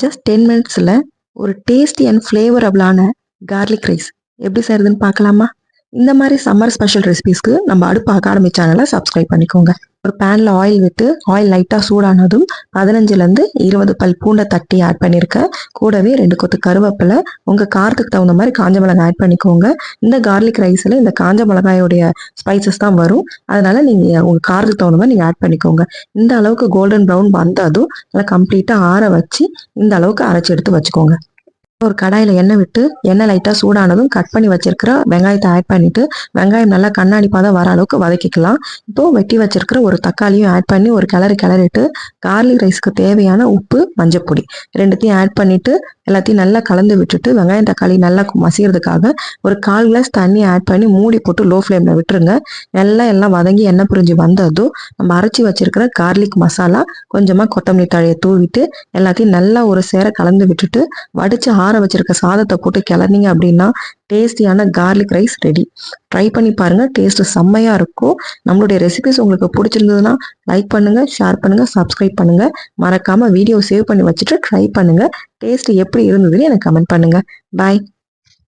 Just 10 மினிட்ஸில் ஒரு tasty and ஃப்ளேவரபுளான garlic rice எப்படி செய்கிறதுன்னு பார்க்கலாமா? இந்த மாதிரி சம்மர் ஸ்பெஷல் ரெசிபீஸ்க்கு நம்ம அடுப்பு அகாடமி சேனலை சப்ஸ்கிரைப் பண்ணிக்கோங்க. ஒரு பேனில் ஆயில் விட்டு ஆயில் லைட்டாக சூடானதும் 15லேருந்து 20 பல் பூண்டை தட்டி ஆட் பண்ணியிருக்கேன். கூடவே 2 கொத்து கருவேப்பிலை, உங்கள் காரத்துக்கு தகுந்த மாதிரி காஞ்ச மிளகாய் ஆட் பண்ணிக்கோங்க. இந்த கார்லிக் ரைஸில் இந்த காஞ்ச மிளகாயோடைய ஸ்பைசஸ் தான் வரும். அதனால் நீங்கள் உங்கள் காரத்துக்கு தகுந்த மாதிரி நீங்கள் ஆட் பண்ணிக்கோங்க. இந்த அளவுக்கு கோல்டன் ப்ரௌன் வந்ததும் நல்லா கம்ப்ளீட்டாக ஆற வச்சு இந்த அளவுக்கு அரைச்சி எடுத்து வச்சுக்கோங்க. ஒரு கடாயில் எண்ணெய் விட்டு எண்ணெய் லைட்டாக சூடானதும் கட் பண்ணி வச்சிருக்கிற வெங்காயத்தை ஆட் பண்ணிட்டு வெங்காயம் நல்லா கண்ணாடி பாதம் வர அளவுக்கு வதக்கிக்கலாம். இப்போ வெட்டி வச்சிருக்கிற ஒரு தக்காளியும் ஆட் பண்ணி ஒரு கிளறிட்டு கார்லிக் ரைஸ்க்கு தேவையான உப்பு, மஞ்சப்பொடி ரெண்டுத்தையும் ஆட் பண்ணிட்டு எல்லாத்தையும் நல்லா கலந்து விட்டுட்டு வெங்காயம் தக்காளி நல்லா மசிகிறதுக்காக ஒரு 1/4 கிளாஸ் தண்ணி ஆட் பண்ணி மூடி போட்டு லோ ஃப்ளேமில் விட்டுருங்க. எல்லாம் வதங்கி எண்ணெய் பிரிஞ்சு வந்ததும் நம்ம அரைச்சி வச்சிருக்கிற கார்லிக் மசாலா, கொஞ்சமாக கொத்தமல்லி தழையை தூவிட்டு எல்லாத்தையும் நல்லா ஒரு சேர கலந்து விட்டுட்டு வடிச்சு ஆற வச்சிருக்க சாதத்தை போட்டு கிளறினீங்க அப்படின்னா டேஸ்டியான கார்லிக் ரைஸ் ரெடி. ட்ரை பண்ணி பாருங்க, டேஸ்ட் செம்மையா இருக்கும். நம்மளுடைய ரெசிபிஸ் உங்களுக்கு பிடிச்சிருந்ததுன்னா லைக் பண்ணுங்க, ஷேர் பண்ணுங்க, சப்ஸ்கிரைப் பண்ணுங்க. மறக்காம வீடியோ சேவ் பண்ணி வச்சுட்டு ட்ரை பண்ணுங்க. டேஸ்ட் எப்படி இருந்ததுன்னு எனக்கு கமெண்ட் பண்ணுங்க. பாய்.